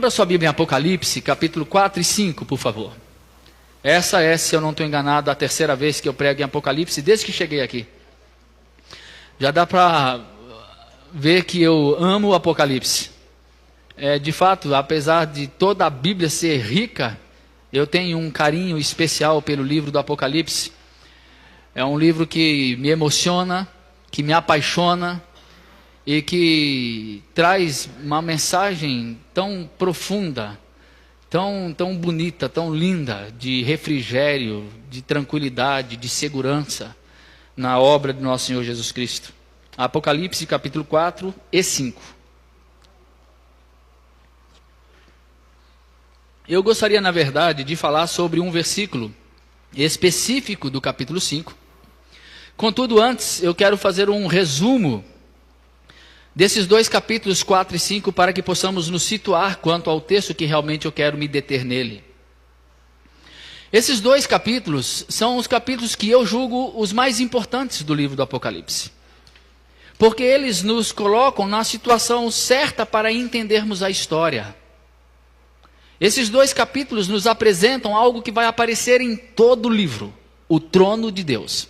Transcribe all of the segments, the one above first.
Abra sua Bíblia em Apocalipse, capítulo 4 e 5, por favor. Essa é, se eu não estou enganado, a terceira vez que eu prego em Apocalipse, desde que cheguei aqui. Já dá para ver que eu amo o Apocalipse. De fato, apesar de toda a Bíblia ser rica, eu tenho um carinho especial pelo livro do Apocalipse. É um livro que me emociona, que me apaixona e que traz uma mensagem tão profunda, tão bonita, tão linda, de refrigério, de tranquilidade, de segurança na obra de nosso Senhor Jesus Cristo. Apocalipse capítulo 4 e 5. Eu gostaria, na verdade, de falar sobre um versículo específico do capítulo 5. Contudo, antes, eu quero fazer um resumo desses dois capítulos 4 e 5 para que possamos nos situar quanto ao texto que realmente eu quero me deter nele. Esses dois capítulos são os capítulos que eu julgo os mais importantes do livro do Apocalipse. Porque eles nos colocam na situação certa para entendermos a história. Esses dois capítulos nos apresentam algo que vai aparecer em todo o livro: o trono de Deus.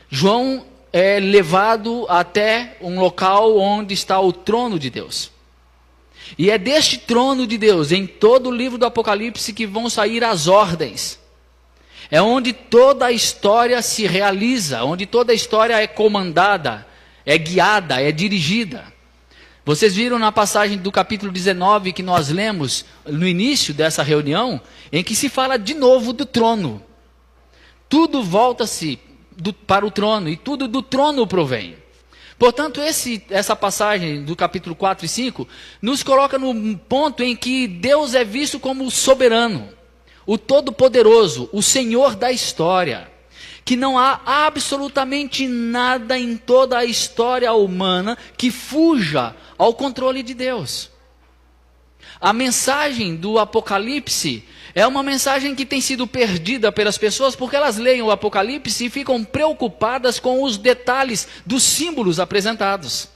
João é levado até um local onde está o trono de Deus. E é deste trono de Deus, em todo o livro do Apocalipse, que vão sair as ordens. É onde toda a história se realiza, onde toda a história é comandada, é guiada, é dirigida. Vocês viram na passagem do capítulo 19 que nós lemos no início dessa reunião, em que se fala de novo do trono. Tudo volta-se para o trono, e tudo do trono provém. Portanto, essa passagem do capítulo 4 e 5 nos coloca no ponto em que Deus é visto como o soberano, o todo-poderoso, o Senhor da história, que não há absolutamente nada em toda a história humana que fuja ao controle de Deus. A mensagem do Apocalipse é uma mensagem que tem sido perdida pelas pessoas porque elas leem o Apocalipse e ficam preocupadas com os detalhes dos símbolos apresentados.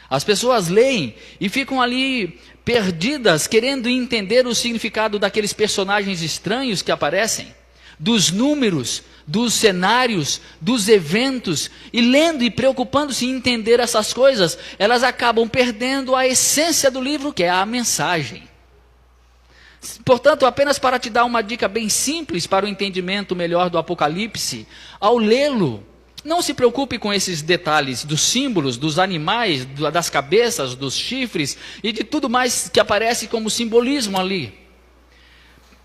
As pessoas leem e ficam ali perdidas, querendo entender o significado daqueles personagens estranhos que aparecem, dos números, dos cenários, dos eventos, e lendo e preocupando-se em entender essas coisas, elas acabam perdendo a essência do livro, que é a mensagem. Portanto, apenas para te dar uma dica bem simples para o entendimento melhor do Apocalipse, ao lê-lo, não se preocupe com esses detalhes dos símbolos, dos animais, das cabeças, dos chifres e de tudo mais que aparece como simbolismo ali.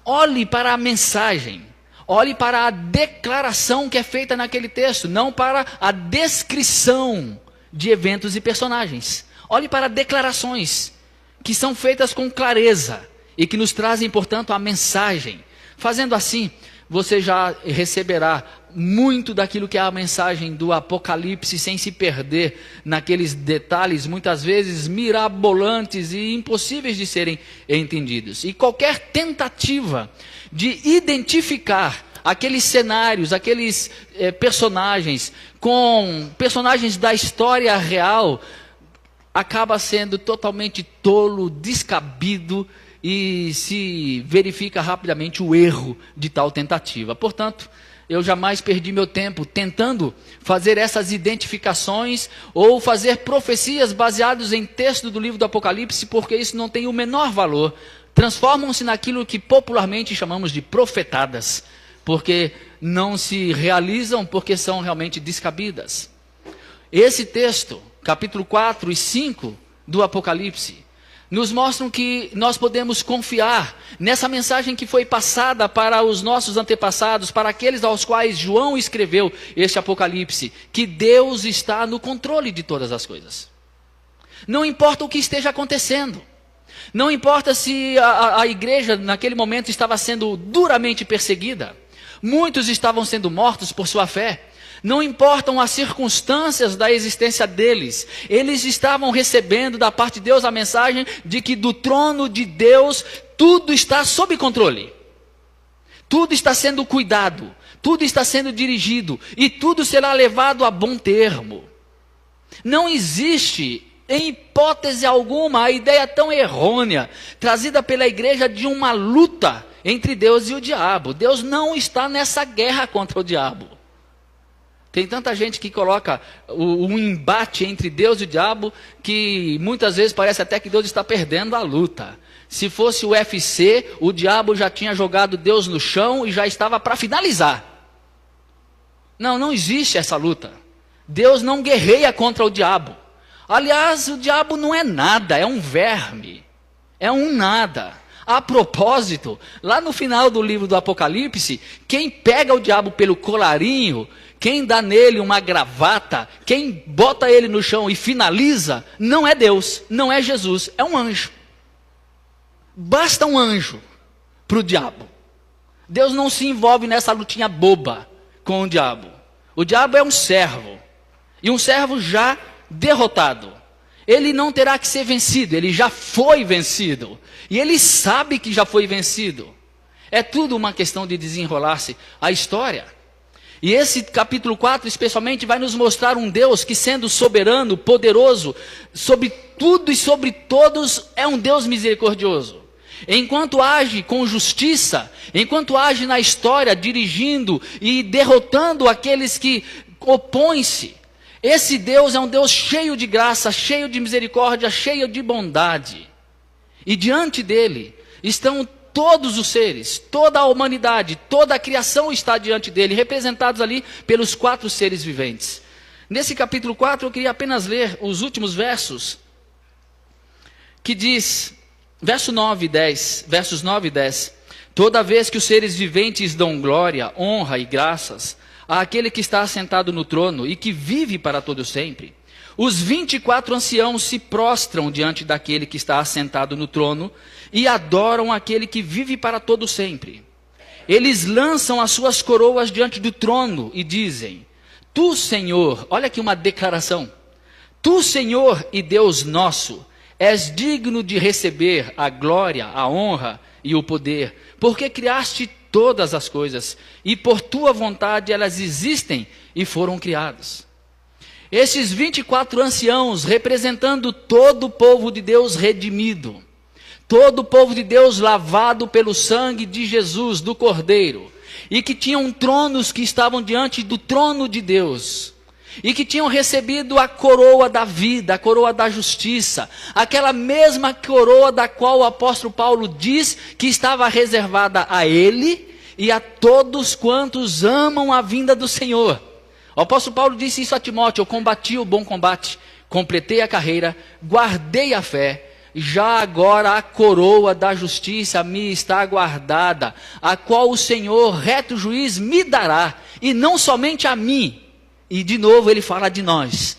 Olhe para a mensagem, olhe para a declaração que é feita naquele texto, não para a descrição de eventos e personagens. Olhe para declarações que são feitas com clareza e que nos trazem, portanto, a mensagem. Fazendo assim, você já receberá muito daquilo que é a mensagem do Apocalipse, sem se perder naqueles detalhes, muitas vezes mirabolantes e impossíveis de serem entendidos. E qualquer tentativa de identificar aqueles cenários, aqueles personagens, com personagens da história real, acaba sendo totalmente tolo, descabido, e se verifica rapidamente o erro de tal tentativa. Portanto, eu jamais perdi meu tempo tentando fazer essas identificações ou fazer profecias baseadas em texto do livro do Apocalipse, porque isso não tem o menor valor. Transformam-se naquilo que popularmente chamamos de profetadas, porque não se realizam, porque são realmente descabidas. Esse texto, capítulo 4 e 5 do Apocalipse, nos mostram que nós podemos confiar nessa mensagem que foi passada para os nossos antepassados, para aqueles aos quais João escreveu este Apocalipse, que Deus está no controle de todas as coisas. Não importa o que esteja acontecendo, não importa se a igreja naquele momento estava sendo duramente perseguida, muitos estavam sendo mortos por sua fé. Não importam as circunstâncias da existência deles, eles estavam recebendo da parte de Deus a mensagem de que do trono de Deus tudo está sob controle. Tudo está sendo cuidado, tudo está sendo dirigido e tudo será levado a bom termo. Não existe em hipótese alguma, a ideia tão errônea, trazida pela igreja de uma luta entre Deus e o diabo. Deus não está nessa guerra contra o diabo. Tem tanta gente que coloca um embate entre Deus e o diabo, que muitas vezes parece até que Deus está perdendo a luta. Se fosse o UFC, o diabo já tinha jogado Deus no chão e já estava para finalizar. Não existe essa luta. Deus não guerreia contra o diabo. Aliás, o diabo não é nada, é um verme, é um nada. A propósito, lá no final do livro do Apocalipse, quem pega o diabo pelo colarinho, quem dá nele uma gravata, quem bota ele no chão e finaliza, não é Deus, não é Jesus, é um anjo. Basta um anjo para o diabo. Deus não se envolve nessa lutinha boba com o diabo. O diabo é um servo, e um servo já derrotado. Ele não terá que ser vencido, ele já foi vencido. E ele sabe que já foi vencido. É tudo uma questão de desenrolar-se a história. E esse capítulo 4 especialmente vai nos mostrar um Deus que, sendo soberano, poderoso, sobre tudo e sobre todos, é um Deus misericordioso. Enquanto age com justiça, enquanto age na história, dirigindo e derrotando aqueles que opõem-se, esse Deus é um Deus cheio de graça, cheio de misericórdia, cheio de bondade. E diante dele estão todos os seres, toda a humanidade, toda a criação está diante dele, representados ali pelos 4 seres viventes. Nesse capítulo 4 eu queria apenas ler os últimos versos, que diz, versos 9 e 10, toda vez que os seres viventes dão glória, honra e graças àquele que está assentado no trono e que vive para todo sempre, os 24 anciãos se prostram diante daquele que está assentado no trono e adoram aquele que vive para todo sempre. Eles lançam as suas coroas diante do trono e dizem: Tu, Senhor, olha aqui uma declaração, Tu, Senhor e Deus nosso, és digno de receber a glória, a honra e o poder, porque criaste todas as coisas, e por tua vontade elas existem e foram criadas. Esses 24 anciãos, representando todo o povo de Deus redimido, todo o povo de Deus lavado pelo sangue de Jesus, do Cordeiro, e que tinham tronos que estavam diante do trono de Deus, e que tinham recebido a coroa da vida, a coroa da justiça, aquela mesma coroa da qual o apóstolo Paulo diz que estava reservada a ele e a todos quantos amam a vinda do Senhor. O apóstolo Paulo disse isso a Timóteo: eu combati o bom combate, completei a carreira, guardei a fé, já agora a coroa da justiça me está guardada, a qual o Senhor, reto juiz, me dará, e não somente a mim. E de novo ele fala de nós,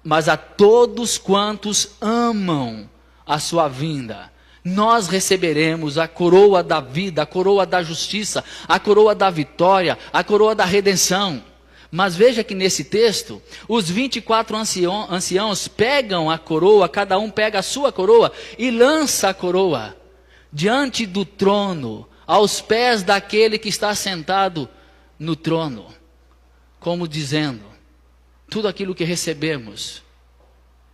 mas a todos quantos amam a sua vinda. Nós receberemos a coroa da vida, a coroa da justiça, a coroa da vitória, a coroa da redenção. Mas veja que nesse texto, os 24 anciãos pegam a coroa, cada um pega a sua coroa e lança a coroa diante do trono, aos pés daquele que está sentado no trono, como dizendo: tudo aquilo que recebemos,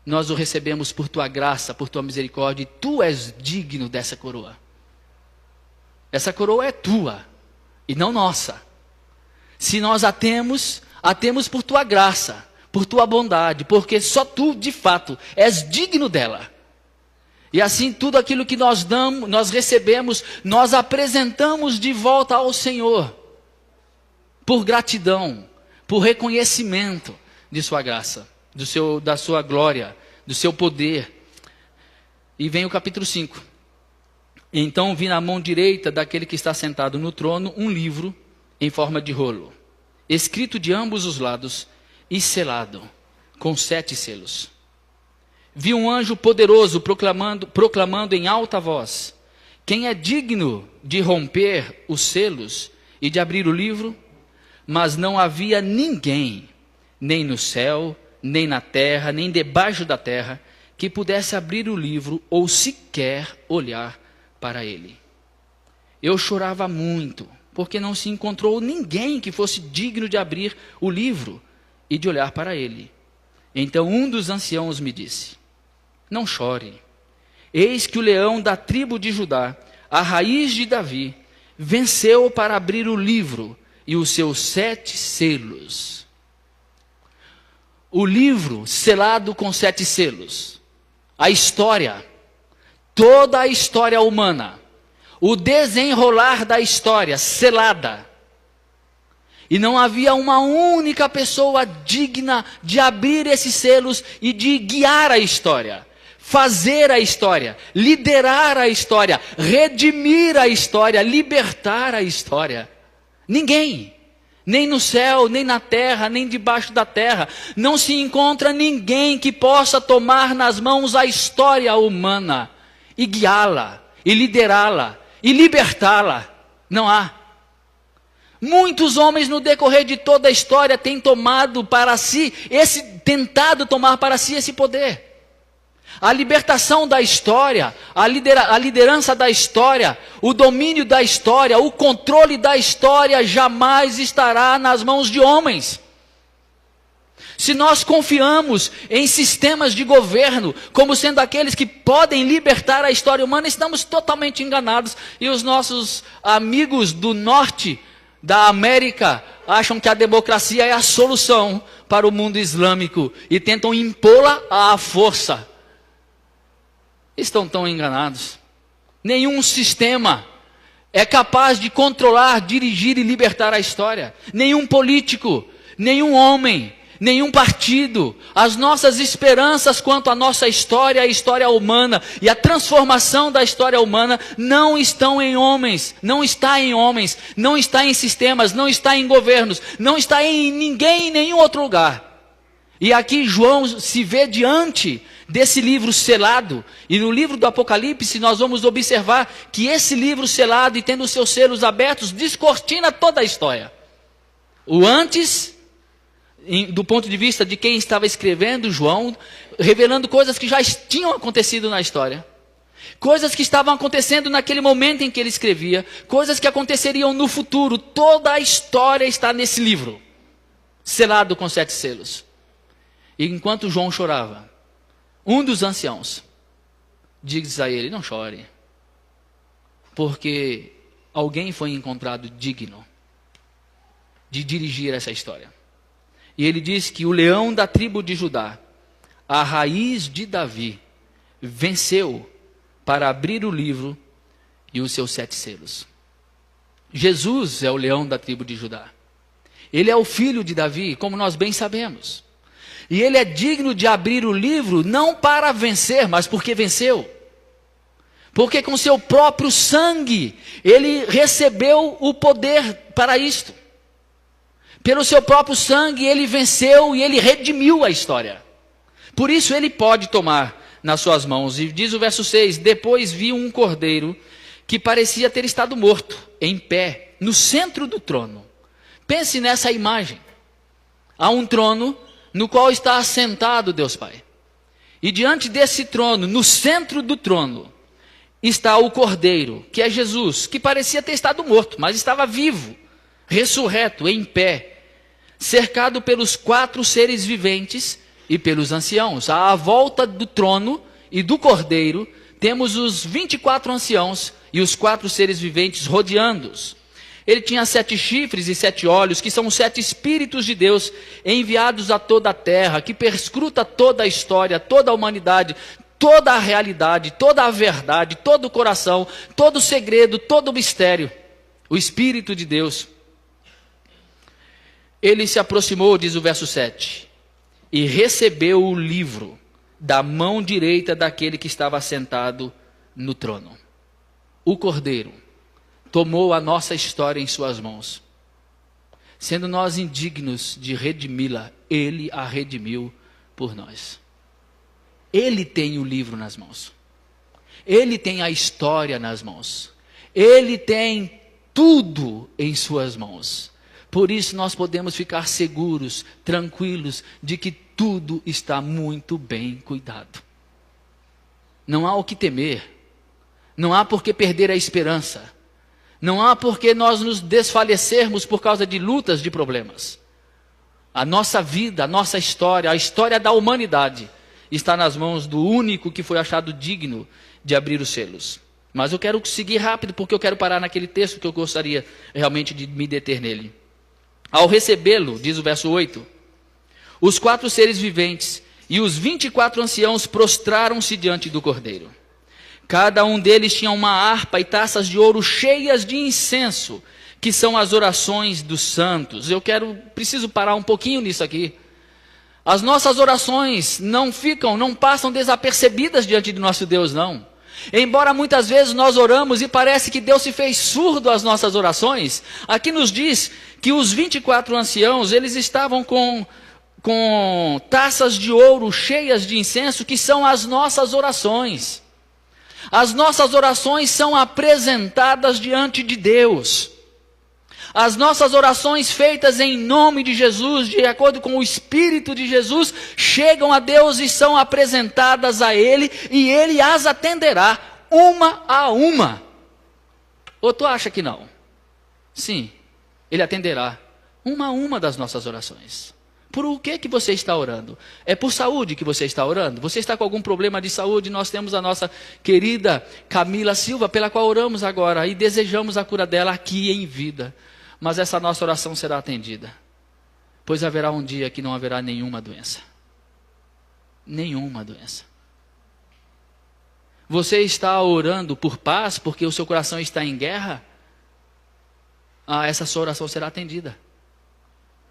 nós o recebemos por tua graça, por tua misericórdia, e tu és digno dessa coroa. Essa coroa é tua e não nossa. Se nós a temos por tua graça, por tua bondade, porque só tu, de fato, és digno dela. E assim, tudo aquilo que nós damos, nós recebemos, nós apresentamos de volta ao Senhor, por gratidão, por reconhecimento de sua graça, da sua glória, do seu poder. E vem o capítulo 5. Então vi na mão direita daquele que está sentado no trono um livro em forma de rolo, escrito de ambos os lados e selado com 7 selos. Vi um anjo poderoso proclamando em alta voz: quem é digno de romper os selos e de abrir o livro? Mas não havia ninguém, nem no céu, nem na terra, nem debaixo da terra, que pudesse abrir o livro ou sequer olhar para ele. Eu chorava muito, porque não se encontrou ninguém que fosse digno de abrir o livro e de olhar para ele. Então um dos anciãos me disse: não chore. Eis que o leão da tribo de Judá, a raiz de Davi, venceu para abrir o livro e os seus 7 selos. O livro selado com 7 selos. A história, toda a história humana, o desenrolar da história selada. E não havia uma única pessoa digna de abrir esses selos e de guiar a história, fazer a história, liderar a história, redimir a história, libertar a história. Ninguém, nem no céu, nem na terra, nem debaixo da terra, não se encontra ninguém que possa tomar nas mãos a história humana e guiá-la, e liderá-la, e libertá-la. Não há. Muitos homens no decorrer de toda a história têm tomado para si tentado tomar para si esse poder. A libertação da história, a liderança da história, o domínio da história, o controle da história jamais estará nas mãos de homens. Se nós confiamos em sistemas de governo como sendo aqueles que podem libertar a história humana, estamos totalmente enganados. E os nossos amigos do norte da América acham que a democracia é a solução para o mundo islâmico e tentam impô-la à força. Estão tão enganados. Nenhum sistema é capaz de controlar, dirigir e libertar a história. Nenhum político, nenhum homem, nenhum partido. As nossas esperanças quanto à nossa história, a história humana e a transformação da história humana não estão em homens, não está em homens, não está em sistemas, não está em governos, não está em ninguém em nenhum outro lugar. E aqui João se vê diante desse livro selado, e no livro do Apocalipse nós vamos observar que esse livro selado e tendo os seus selos abertos, descortina toda a história. O antes, do ponto de vista de quem estava escrevendo, João, revelando coisas que já tinham acontecido na história. Coisas que estavam acontecendo naquele momento em que ele escrevia, coisas que aconteceriam no futuro. Toda a história está nesse livro, selado com 7 selos. E enquanto João chorava, um dos anciãos diz a ele: não chore, porque alguém foi encontrado digno de dirigir essa história. E ele diz que o leão da tribo de Judá, a raiz de Davi, venceu para abrir o livro e os seus 7 selos. Jesus é o leão da tribo de Judá. Ele é o filho de Davi, como nós bem sabemos. E ele é digno de abrir o livro, não para vencer, mas porque venceu. Porque com seu próprio sangue, ele recebeu o poder para isto. Pelo seu próprio sangue, ele venceu e ele redimiu a história. Por isso, ele pode tomar nas suas mãos. E diz o verso 6, depois vi um cordeiro que parecia ter estado morto, em pé, no centro do trono. Pense nessa imagem. Há um trono no qual está assentado Deus Pai. E diante desse trono, no centro do trono, está o cordeiro, que é Jesus, que parecia ter estado morto, mas estava vivo, ressurreto, em pé, cercado pelos 4 seres viventes e pelos anciãos. À volta do trono e do cordeiro, temos os 24 anciãos e os 4 seres viventes rodeando-os. Ele tinha 7 chifres e 7 olhos, que são os 7 Espíritos de Deus enviados a toda a terra, que perscruta toda a história, toda a humanidade, toda a realidade, toda a verdade, todo o coração, todo o segredo, todo o mistério. O Espírito de Deus. Ele se aproximou, diz o verso 7, e recebeu o livro da mão direita daquele que estava sentado no trono. O Cordeiro tomou a nossa história em suas mãos. Sendo nós indignos de redimi-la, ele a redimiu por nós. Ele tem o livro nas mãos. Ele tem a história nas mãos. Ele tem tudo em suas mãos. Por isso nós podemos ficar seguros, tranquilos, de que tudo está muito bem cuidado. Não há o que temer. Não há por que perder a esperança. Não há por que nós nos desfalecermos por causa de lutas, de problemas. A nossa vida, a nossa história, a história da humanidade está nas mãos do único que foi achado digno de abrir os selos. Mas eu quero seguir rápido, porque eu quero parar naquele texto que eu gostaria realmente de me deter nele. Ao recebê-lo, diz o verso 8, os 4 seres viventes e os 24 anciãos prostraram-se diante do Cordeiro. Cada um deles tinha uma harpa e taças de ouro cheias de incenso, que são as orações dos santos. Preciso parar um pouquinho nisso aqui. As nossas orações não passam desapercebidas diante de nosso Deus, não. Embora muitas vezes nós oramos e parece que Deus se fez surdo às nossas orações, aqui nos diz que os 24 anciãos, eles estavam com taças de ouro cheias de incenso, que são as nossas orações. As nossas orações são apresentadas diante de Deus. As nossas orações feitas em nome de Jesus, de acordo com o Espírito de Jesus, chegam a Deus e são apresentadas a Ele, e Ele as atenderá uma a uma. Ou tu acha que não? Sim, Ele atenderá uma a uma das nossas orações. Por o que você está orando? É por saúde que você está orando? Você está com algum problema de saúde? Nós temos a nossa querida Camila Silva, pela qual oramos agora, e desejamos a cura dela aqui em vida. Mas essa nossa oração será atendida, pois haverá um dia que não haverá nenhuma doença. Nenhuma doença. Você está orando por paz porque o seu coração está em guerra? Essa sua oração será atendida.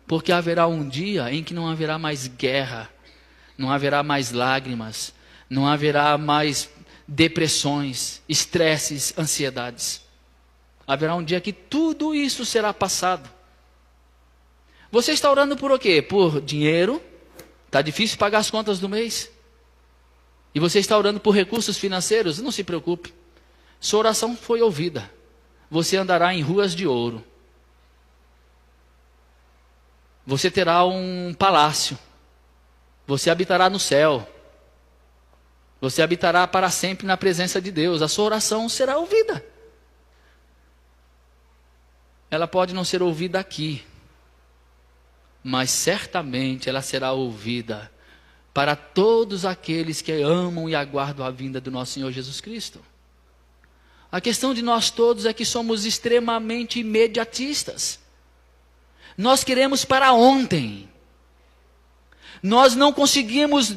Porque haverá um dia em que não haverá mais guerra, não haverá mais lágrimas, não haverá mais depressões, estresses, ansiedades. Haverá um dia que tudo isso será passado. Você está orando por o quê? Por dinheiro? Está difícil pagar as contas do mês? E você está orando por recursos financeiros? Não se preocupe. Sua oração foi ouvida. Você andará em ruas de ouro. Você terá um palácio. Você habitará no céu. Você habitará para sempre na presença de Deus. A sua oração será ouvida. Ela pode não ser ouvida aqui, mas certamente ela será ouvida para todos aqueles que amam e aguardam a vinda do nosso Senhor Jesus Cristo. A questão de nós todos é que somos extremamente imediatistas. Nós queremos para ontem. Nós não conseguimos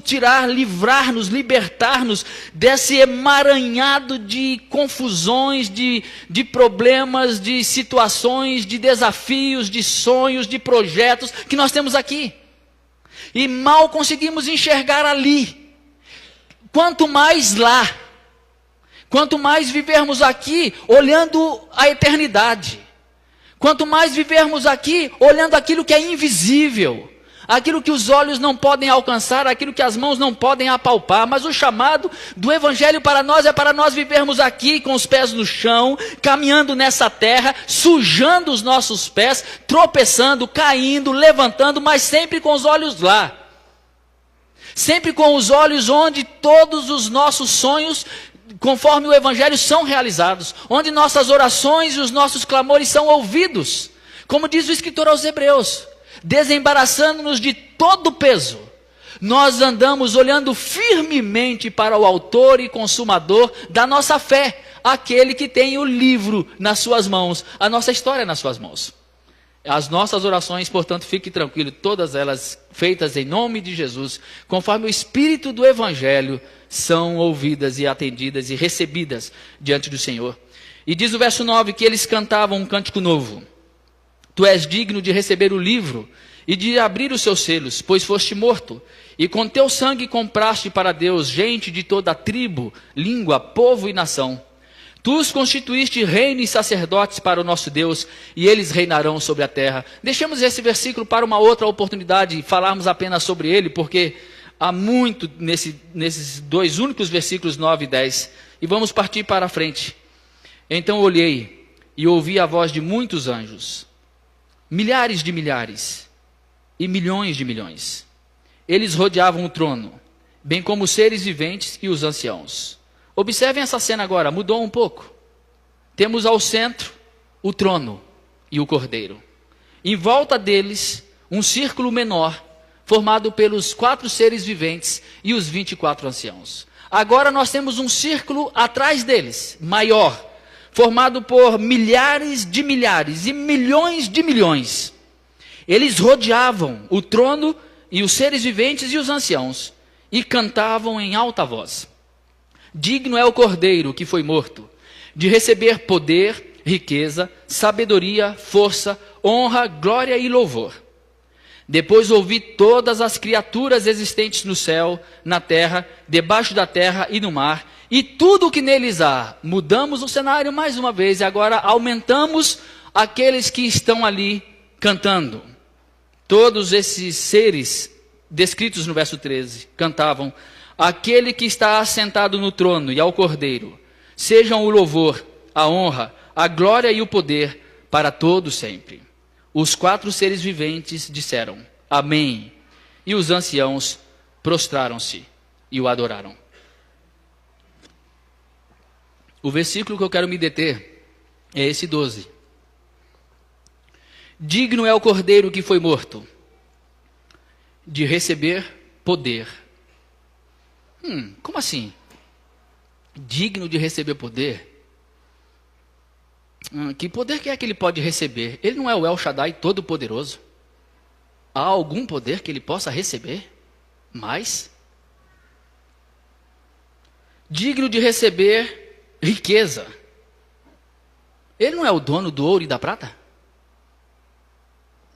livrar-nos, libertar-nos desse emaranhado de confusões, de problemas, de situações, de desafios, de sonhos, de projetos que nós temos aqui. E mal conseguimos enxergar ali. Quanto mais lá. Quanto mais vivermos aqui olhando a eternidade. Quanto mais vivermos aqui olhando aquilo que é invisível. Aquilo que os olhos não podem alcançar, aquilo que as mãos não podem apalpar. Mas o chamado do Evangelho para nós é para nós vivermos aqui com os pés no chão, caminhando nessa terra, sujando os nossos pés, tropeçando, caindo, levantando, mas sempre com os olhos lá. Sempre com os olhos onde todos os nossos sonhos, conforme o Evangelho, são realizados. Onde nossas orações e os nossos clamores são ouvidos. Como diz o escritor aos Hebreus. Desembaraçando-nos de todo o peso, nós andamos olhando firmemente para o autor e consumador da nossa fé, aquele que tem o livro nas suas mãos, a nossa história nas suas mãos. As nossas orações, portanto, fique tranquilo, todas elas feitas em nome de Jesus, conforme o Espírito do Evangelho, são ouvidas e atendidas e recebidas diante do Senhor. E diz o verso 9 que eles cantavam um cântico novo. Tu és digno de receber o livro e de abrir os seus selos, pois foste morto, e com teu sangue compraste para Deus gente de toda tribo, língua, povo e nação. Tu os constituíste reino e sacerdotes para o nosso Deus, e eles reinarão sobre a terra. Deixemos esse versículo para uma outra oportunidade e falarmos apenas sobre ele, porque há muito nesses dois únicos versículos 9 e 10. E vamos partir para a frente. Então olhei e ouvi a voz de muitos anjos, milhares de milhares e milhões de milhões. Eles rodeavam o trono, bem como os seres viventes e os anciãos. Observem essa cena agora, mudou um pouco. Temos ao centro o trono e o cordeiro. Em volta deles, um círculo menor, formado pelos 4 seres viventes e os 24 anciãos. Agora nós temos um círculo atrás deles, maior, formado por milhares de milhares e milhões de milhões. Eles rodeavam o trono e os seres viventes e os anciãos, e cantavam em alta voz: digno é o Cordeiro que foi morto, de receber poder, riqueza, sabedoria, força, honra, glória e louvor. Depois ouvi todas as criaturas existentes no céu, na terra, debaixo da terra e no mar, e tudo o que neles há. Mudamos o cenário mais uma vez, e agora aumentamos aqueles que estão ali cantando. Todos esses seres descritos no verso 13 cantavam: aquele que está assentado no trono e ao Cordeiro, sejam o louvor, a honra, a glória e o poder para todos sempre. Os 4 seres viventes disseram: amém. E os anciãos prostraram-se e o adoraram. O versículo que eu quero me deter é esse 12. Digno é o Cordeiro que foi morto, de receber poder. Como assim? Digno de receber poder? Que poder que é que ele pode receber? Ele não é o El Shaddai Todo-Poderoso? Há algum poder que ele possa receber? Mais? Digno de receber riqueza. Ele não é o dono do ouro e da prata?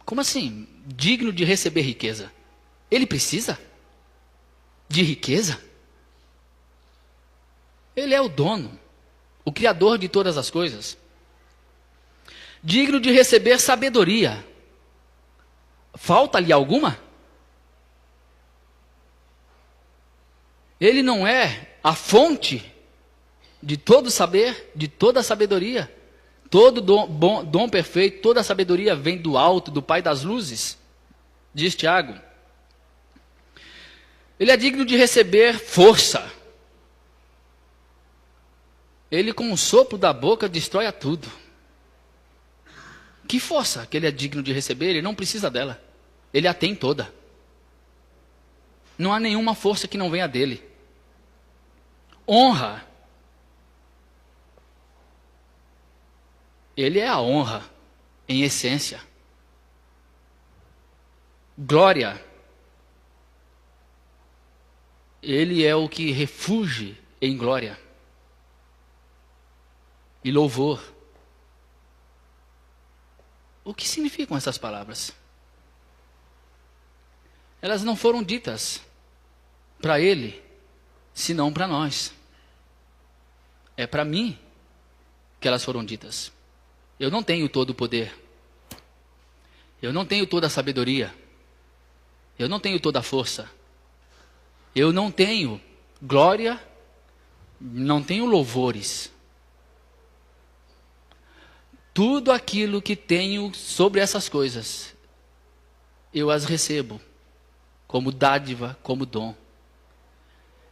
Como assim? Digno de receber riqueza? Ele precisa de riqueza? Ele é o dono, o criador de todas as coisas. Digno de receber sabedoria. Falta-lhe alguma? Ele não é a fonte de todo saber, de toda sabedoria. Todo dom perfeito, toda sabedoria vem do alto, do Pai das luzes, diz Tiago. Ele é digno de receber força. Ele com o sopro da boca destrói a tudo. Que força que ele é digno de receber? Ele não precisa dela. Ele a tem toda. Não há nenhuma força que não venha dele. Honra. Ele é a honra em essência. Glória. Ele é o que refugie em glória. E louvor. O que significam essas palavras? Elas não foram ditas para ele, senão para nós. É para mim que elas foram ditas. Eu não tenho todo o poder. Eu não tenho toda a sabedoria. Eu não tenho toda a força. Eu não tenho glória, não tenho louvores. Tudo aquilo que tenho sobre essas coisas, eu as recebo como dádiva, como dom.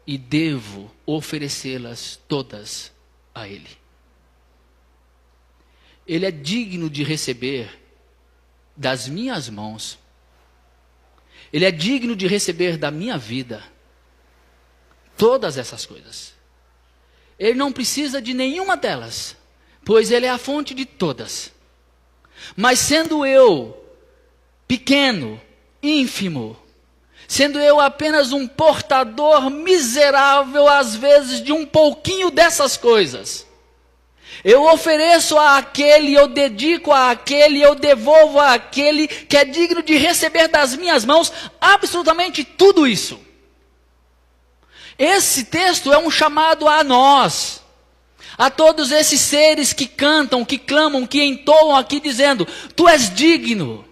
E devo oferecê-las todas a Ele. Ele é digno de receber das minhas mãos. Ele é digno de receber da minha vida todas essas coisas. Ele não precisa de nenhuma delas, pois Ele é a fonte de todas. Mas sendo eu pequeno, ínfimo, sendo eu apenas um portador miserável, às vezes, de um pouquinho dessas coisas, eu ofereço àquele, eu dedico àquele, eu devolvo àquele que é digno de receber das minhas mãos absolutamente tudo isso. Esse texto é um chamado a nós, a todos esses seres que cantam, que clamam, que entoam aqui dizendo: Tu és digno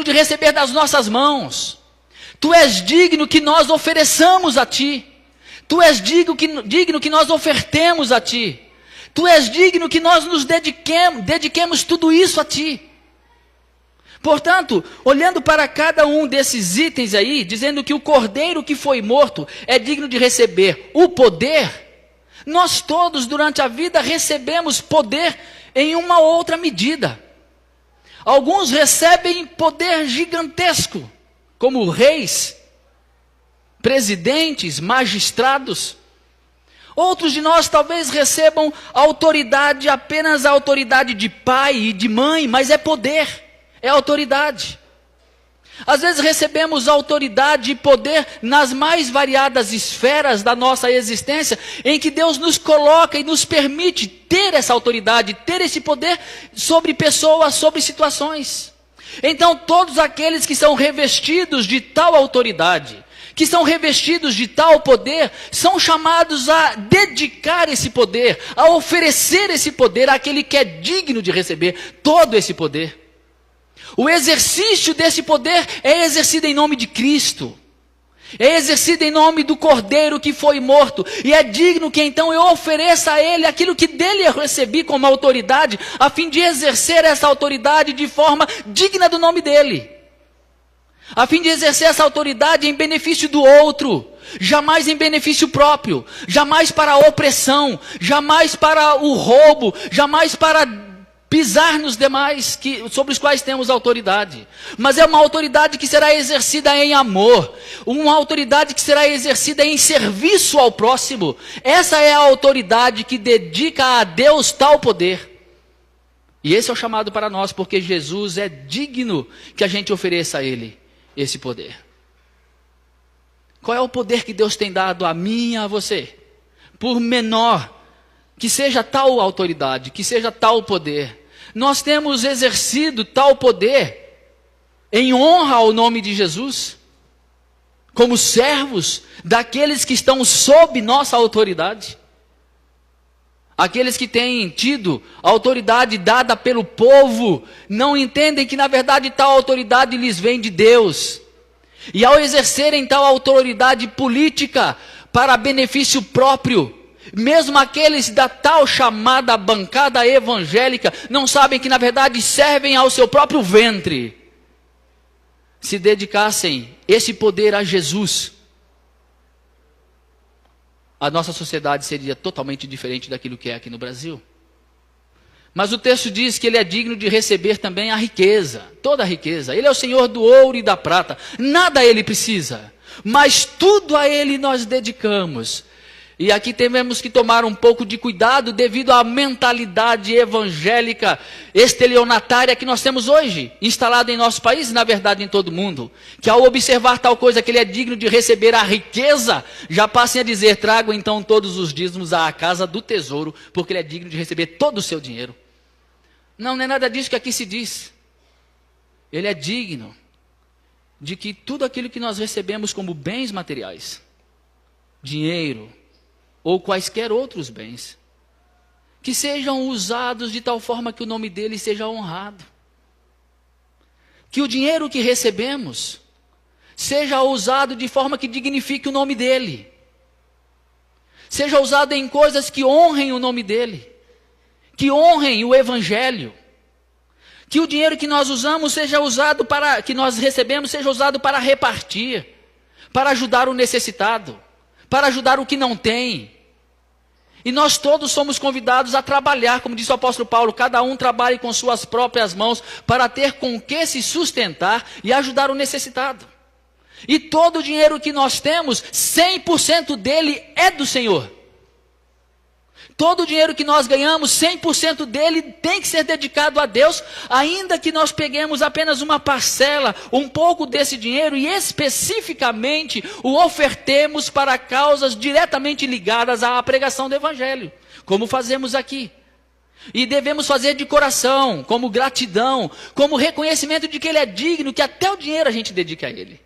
de receber das nossas mãos, Tu és digno que nós ofereçamos a Ti, Tu és digno que nós ofertemos a Ti, Tu és digno que nós nos dediquemos tudo isso a Ti. Portanto, olhando para cada um desses itens aí, dizendo que o Cordeiro que foi morto é digno de receber o poder, nós todos durante a vida recebemos poder em uma outra medida. Alguns recebem poder gigantesco, como reis, presidentes, magistrados. Outros de nós talvez recebam autoridade, apenas a autoridade de pai e de mãe, mas é poder, é autoridade. Às vezes recebemos autoridade e poder nas mais variadas esferas da nossa existência, em que Deus nos coloca e nos permite ter essa autoridade, ter esse poder sobre pessoas, sobre situações. Então todos aqueles que são revestidos de tal autoridade, que são revestidos de tal poder, são chamados a dedicar esse poder, a oferecer esse poder àquele que é digno de receber todo esse poder. O exercício desse poder é exercido em nome de Cristo, é exercido em nome do Cordeiro que foi morto, e é digno que então eu ofereça a Ele aquilo que dele eu recebi como autoridade, a fim de exercer essa autoridade de forma digna do nome dele. A fim de exercer essa autoridade em benefício do outro, jamais em benefício próprio, jamais para a opressão, jamais para o roubo, jamais para pisar nos demais sobre os quais temos autoridade. Mas é uma autoridade que será exercida em amor, uma autoridade que será exercida em serviço ao próximo. Essa é a autoridade que dedica a Deus tal poder. E esse é o chamado para nós, porque Jesus é digno que a gente ofereça a Ele esse poder. Qual é o poder que Deus tem dado a mim e a você? Por menor que seja tal autoridade, que seja tal poder, nós temos exercido tal poder em honra ao nome de Jesus, como servos daqueles que estão sob nossa autoridade. Aqueles que têm tido autoridade dada pelo povo, não entendem que na verdade tal autoridade lhes vem de Deus. E ao exercerem tal autoridade política para benefício próprio, mesmo aqueles da tal chamada bancada evangélica, não sabem que na verdade servem ao seu próprio ventre. Se dedicassem esse poder a Jesus, a nossa sociedade seria totalmente diferente daquilo que é aqui no Brasil. Mas o texto diz que Ele é digno de receber também a riqueza, toda a riqueza. Ele é o Senhor do ouro e da prata, nada Ele precisa, mas tudo a Ele nós dedicamos. E aqui temos que tomar um pouco de cuidado devido à mentalidade evangélica estelionatária que nós temos hoje, instalada em nosso país e na verdade em todo o mundo, que ao observar tal coisa que Ele é digno de receber a riqueza, já passem a dizer: trago então todos os dízimos à casa do tesouro, porque Ele é digno de receber todo o seu dinheiro. Não é nada disso que aqui se diz. Ele é digno de que tudo aquilo que nós recebemos como bens materiais, dinheiro, ou quaisquer outros bens, que sejam usados de tal forma que o nome dele seja honrado. Que o dinheiro que recebemos seja usado de forma que dignifique o nome dele. Seja usado em coisas que honrem o nome dele, que honrem o evangelho. Que o dinheiro que nós usamos seja usado para, que nós recebemos, seja usado para repartir, para ajudar o necessitado, para ajudar o que não tem. E nós todos somos convidados a trabalhar, como disse o apóstolo Paulo, cada um trabalhe com suas próprias mãos para ter com que se sustentar e ajudar o necessitado. E todo o dinheiro que nós temos, 100% dele é do Senhor. Todo o dinheiro que nós ganhamos, 100% dele tem que ser dedicado a Deus, ainda que nós peguemos apenas uma parcela, um pouco desse dinheiro e especificamente o ofertemos para causas diretamente ligadas à pregação do Evangelho, como fazemos aqui. E devemos fazer de coração, como gratidão, como reconhecimento de que Ele é digno, que até o dinheiro a gente dedica a Ele.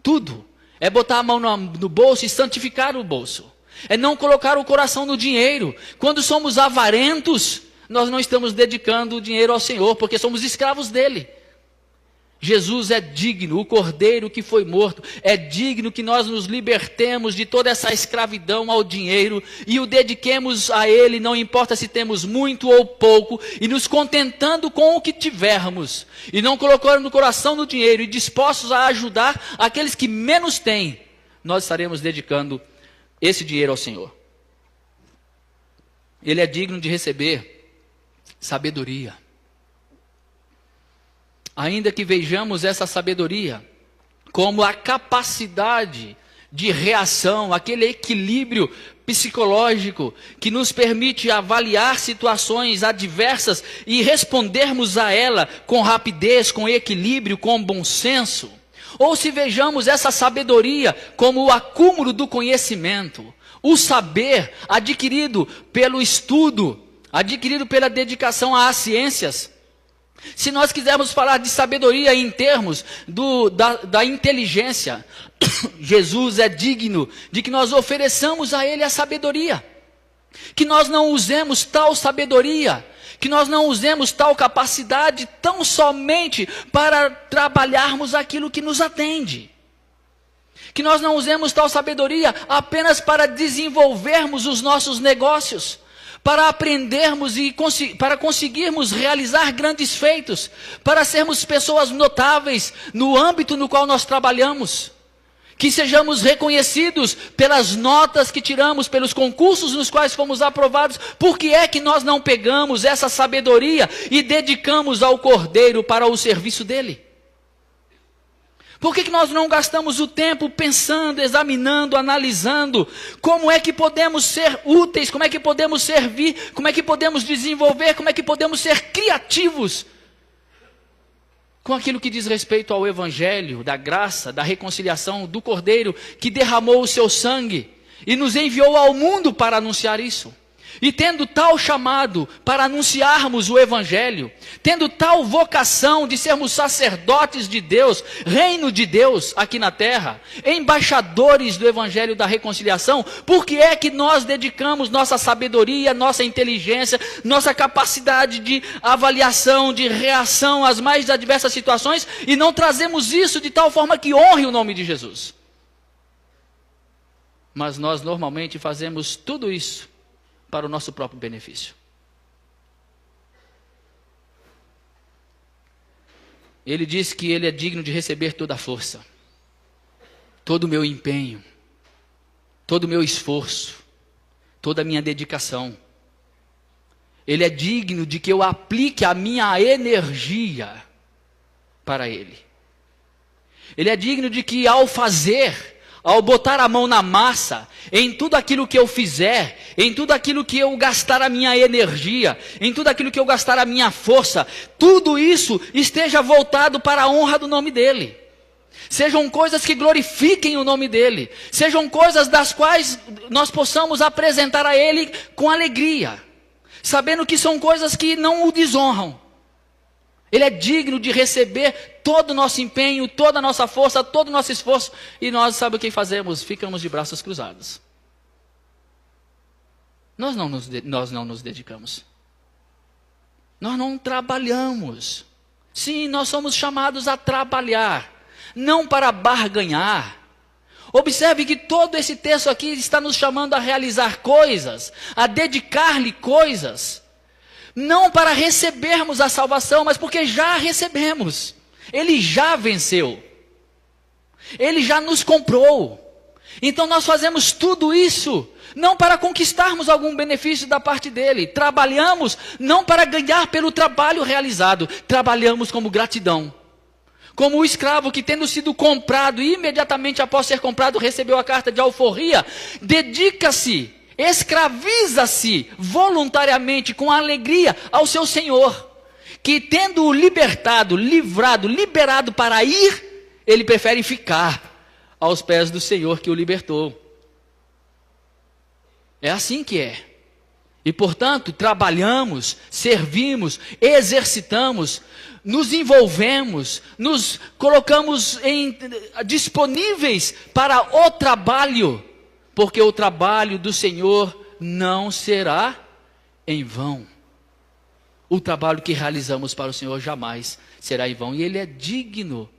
Tudo é botar a mão no bolso e santificar o bolso. É não colocar o coração no dinheiro. Quando somos avarentos, nós não estamos dedicando o dinheiro ao Senhor, porque somos escravos dele. Jesus é digno, o Cordeiro que foi morto, é digno que nós nos libertemos de toda essa escravidão ao dinheiro e o dediquemos a Ele, não importa se temos muito ou pouco, e nos contentando com o que tivermos, e não colocando o coração no dinheiro e dispostos a ajudar aqueles que menos têm, nós estaremos dedicando esse dinheiro ao Senhor. Ele é digno de receber sabedoria. Ainda que vejamos essa sabedoria como a capacidade de reação, aquele equilíbrio psicológico que nos permite avaliar situações adversas e respondermos a ela com rapidez, com equilíbrio, com bom senso. Ou se vejamos essa sabedoria como o acúmulo do conhecimento, o saber adquirido pelo estudo, adquirido pela dedicação às ciências. Se nós quisermos falar de sabedoria em termos da inteligência, Jesus é digno de que nós ofereçamos a Ele a sabedoria. Que nós não usemos tal sabedoria, que nós não usemos tal capacidade tão somente para trabalharmos aquilo que nos atende. Que nós não usemos tal sabedoria apenas para desenvolvermos os nossos negócios, para aprendermos e para conseguirmos realizar grandes feitos, para sermos pessoas notáveis no âmbito no qual nós trabalhamos. Que sejamos reconhecidos pelas notas que tiramos, pelos concursos nos quais fomos aprovados. Por que é que nós não pegamos essa sabedoria e dedicamos ao Cordeiro para o serviço dele? Por que nós não gastamos o tempo pensando, examinando, analisando como é que podemos ser úteis, como é que podemos servir, como é que podemos desenvolver, como é que podemos ser criativos com aquilo que diz respeito ao Evangelho, da graça, da reconciliação, do Cordeiro que derramou o seu sangue e nos enviou ao mundo para anunciar isso. E tendo tal chamado para anunciarmos o Evangelho, tendo tal vocação de sermos sacerdotes de Deus, reino de Deus aqui na terra, embaixadores do Evangelho da reconciliação, por que é que nós dedicamos nossa sabedoria, nossa inteligência, nossa capacidade de avaliação, de reação às mais adversas situações e não trazemos isso de tal forma que honre o nome de Jesus? Mas nós normalmente fazemos tudo isso para o nosso próprio benefício. Ele diz que Ele é digno de receber toda a força, todo o meu empenho, todo o meu esforço, toda a minha dedicação. Ele é digno de que eu aplique a minha energia para Ele. Ele é digno de que ao fazer, ao botar a mão na massa, em tudo aquilo que eu fizer, em tudo aquilo que eu gastar a minha energia, em tudo aquilo que eu gastar a minha força, tudo isso esteja voltado para a honra do nome dEle. Sejam coisas que glorifiquem o nome dEle, sejam coisas das quais nós possamos apresentar a Ele com alegria, sabendo que são coisas que não o desonram. Ele é digno de receber todo o nosso empenho, toda a nossa força, todo o nosso esforço. E nós, sabe o que fazemos? Ficamos de braços cruzados. Nós não nos dedicamos. Nós não trabalhamos. Sim, nós somos chamados a trabalhar, não para barganhar. Observe que todo esse texto aqui está nos chamando a realizar coisas, a dedicar-lhe coisas. Não para recebermos a salvação, mas porque já recebemos. Ele já venceu. Ele já nos comprou. Então nós fazemos tudo isso, não para conquistarmos algum benefício da parte dele. Trabalhamos não para ganhar pelo trabalho realizado. Trabalhamos como gratidão. Como o escravo que, tendo sido comprado, imediatamente após ser comprado, recebeu a carta de alforria, dedica-se, escraviza-se voluntariamente, com alegria, ao seu senhor, que tendo-o libertado, livrado, liberado para ir, ele prefere ficar aos pés do Senhor que o libertou. É assim que é. E portanto, trabalhamos, servimos, exercitamos, nos envolvemos, nos colocamos disponíveis para o trabalho, porque o trabalho do Senhor não será em vão. O trabalho que realizamos para o Senhor jamais será em vão. E Ele é digno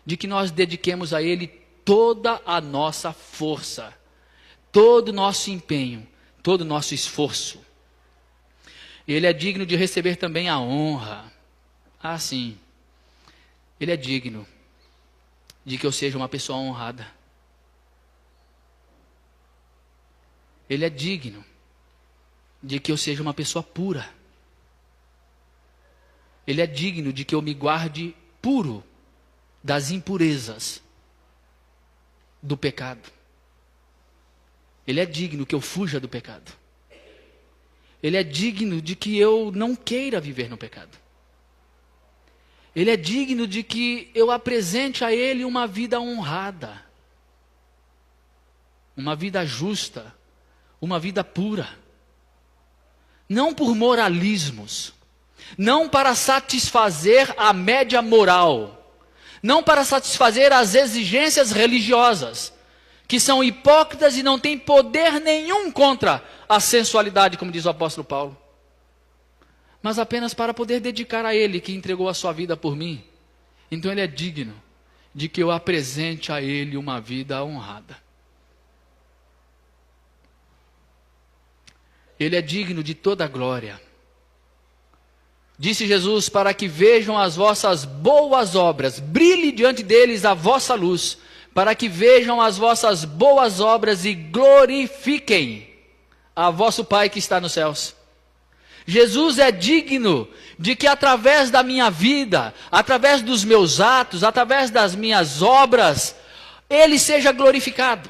de que nós dediquemos a Ele toda a nossa força, todo o nosso empenho, todo o nosso esforço. Ele é digno de receber também a honra. Ah, sim. Ele é digno de que eu seja uma pessoa honrada. Ele é digno de que eu seja uma pessoa pura. Ele é digno de que eu me guarde puro das impurezas. do pecado. Ele é digno que eu fuja do pecado. Ele é digno de que eu não queira viver no pecado. Ele é digno de que eu apresente a Ele uma vida honrada, uma vida justa, uma vida pura. Não por moralismos, não para satisfazer a média moral, não para satisfazer as exigências religiosas, que são hipócritas e não têm poder nenhum contra a sensualidade, como diz o apóstolo Paulo, mas apenas para poder dedicar a Ele, que entregou a sua vida por mim. Então Ele é digno de que eu apresente a Ele uma vida honrada. Ele é digno de toda a glória. Disse Jesus: para que vejam as vossas boas obras, brilhe diante deles a vossa luz, para que vejam as vossas boas obras e glorifiquem a vosso Pai que está nos céus. Jesus é digno de que através da minha vida, através dos meus atos, através das minhas obras, Ele seja glorificado.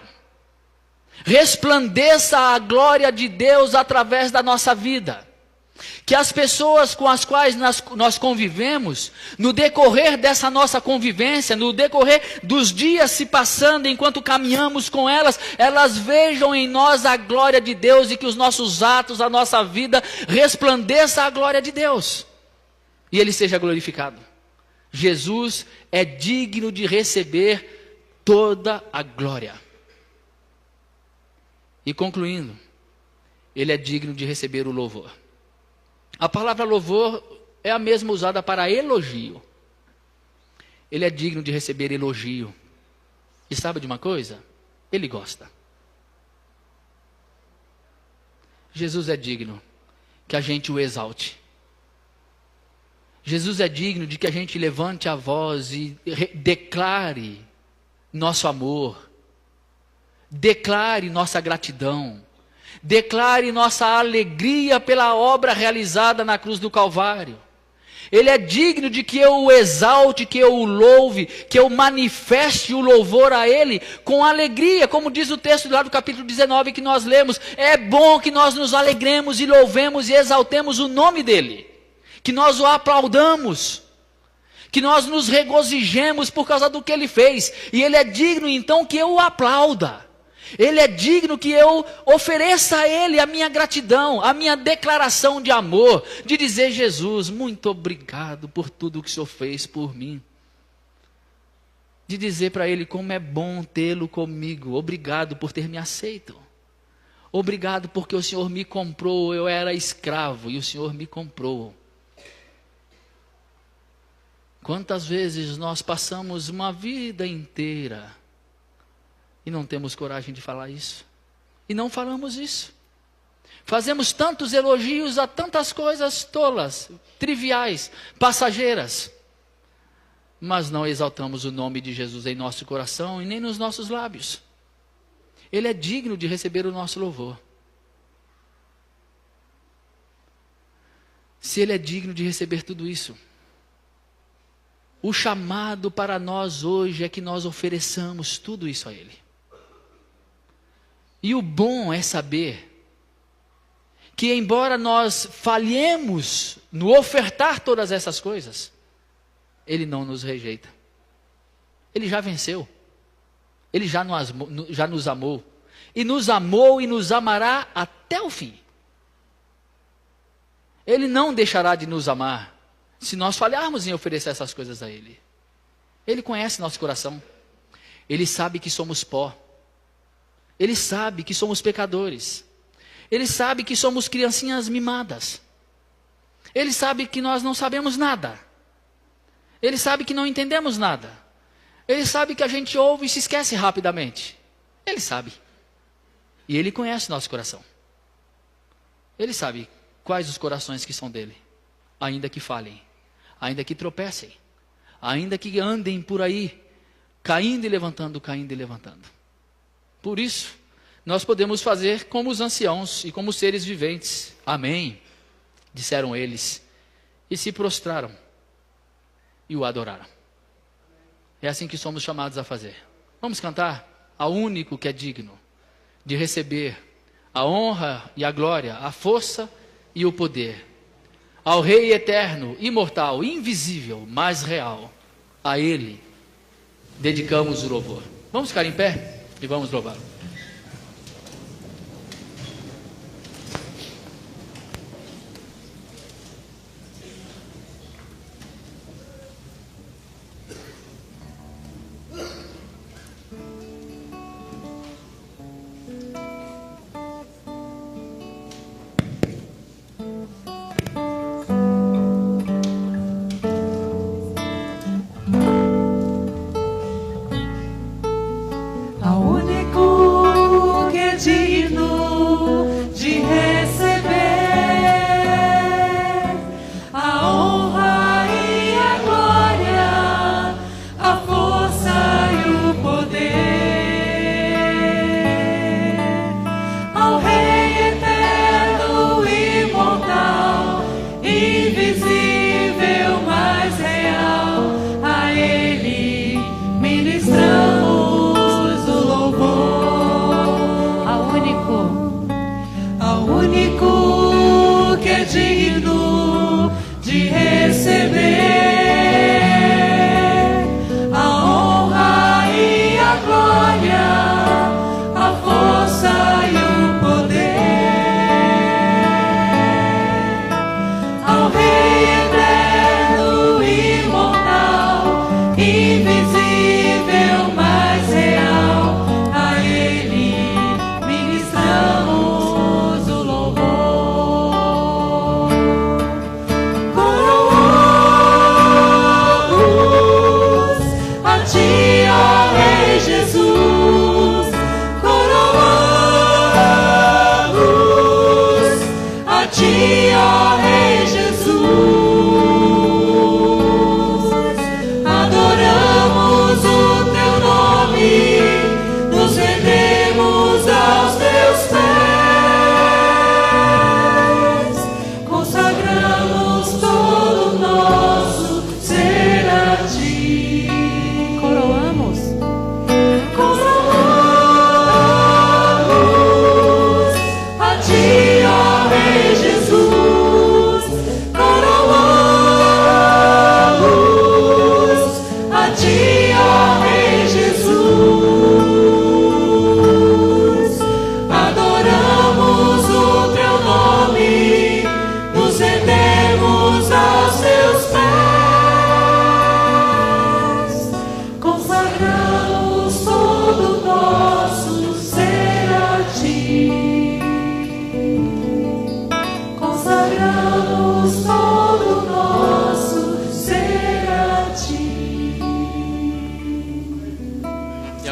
Resplandeça a glória de Deus através da nossa vida. Que as pessoas com as quais nós convivemos, no decorrer dessa nossa convivência, no decorrer dos dias se passando enquanto caminhamos com elas, elas vejam em nós a glória de Deus e que os nossos atos, a nossa vida, resplandeça a glória de Deus. E Ele seja glorificado. Jesus é digno de receber toda a glória. E concluindo, Ele é digno de receber o louvor. A palavra louvor é a mesma usada para elogio. Ele é digno de receber elogio. E sabe de uma coisa? Ele gosta. Jesus é digno que a gente o exalte. Jesus é digno de que a gente levante a voz e declare nosso amor, declare nossa gratidão, declare nossa alegria pela obra realizada na cruz do Calvário. Ele é digno de que eu o exalte, que eu o louve, que eu manifeste o louvor a Ele com alegria, como diz o texto lá do capítulo 19 que nós lemos. É bom que nós nos alegremos e louvemos e exaltemos o nome dEle, que nós o aplaudamos, que nós nos regozijemos por causa do que Ele fez. E Ele é digno então que eu o aplauda. Ele é digno que eu ofereça a Ele a minha gratidão, a minha declaração de amor, de dizer: Jesus, muito obrigado por tudo que o Senhor fez por mim. De dizer para Ele como é bom tê-lo comigo, obrigado por ter me aceito. Obrigado porque o Senhor me comprou, eu era escravo e o Senhor me comprou. Quantas vezes nós passamos uma vida inteira e não temos coragem de falar isso. E não falamos isso. Fazemos tantos elogios a tantas coisas tolas, triviais, passageiras. Mas não exaltamos o nome de Jesus em nosso coração e nem nos nossos lábios. Ele é digno de receber o nosso louvor. Se Ele é digno de receber tudo isso, o chamado para nós hoje é que nós ofereçamos tudo isso a Ele. E o bom é saber que, embora nós falhemos no ofertar todas essas coisas, Ele não nos rejeita. Ele já venceu. Ele já nos amou. E nos amou e nos amará até o fim. Ele não deixará de nos amar se nós falharmos em oferecer essas coisas a Ele. Ele conhece nosso coração. Ele sabe que somos pó. Ele sabe que somos pecadores. Ele sabe que somos criancinhas mimadas. Ele sabe que nós não sabemos nada. Ele sabe que não entendemos nada. Ele sabe que a gente ouve e se esquece rapidamente. Ele sabe. E Ele conhece nosso coração. Ele sabe quais os corações que são dele. Ainda que falhem, ainda que tropecem, ainda que andem por aí, caindo e levantando, caindo e levantando. Por isso, nós podemos fazer como os anciãos e como os seres viventes. Amém, disseram eles, e se prostraram e o adoraram. É assim que somos chamados a fazer. Vamos cantar? ao único que é digno de receber a honra e a glória, a força e o poder, ao Rei eterno, imortal, invisível, mas real. A Ele dedicamos o louvor. Vamos ficar em pé e vamos louvá-lo.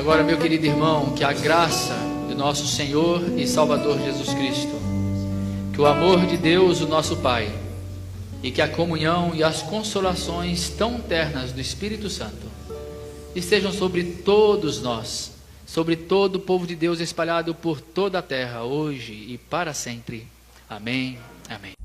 Agora, meu querido irmão, que a graça do nosso Senhor e Salvador Jesus Cristo, que o amor de Deus, o nosso Pai, e que a comunhão e as consolações tão ternas do Espírito Santo estejam sobre todos nós, sobre todo o povo de Deus espalhado por toda a terra, hoje e para sempre. Amém. Amém.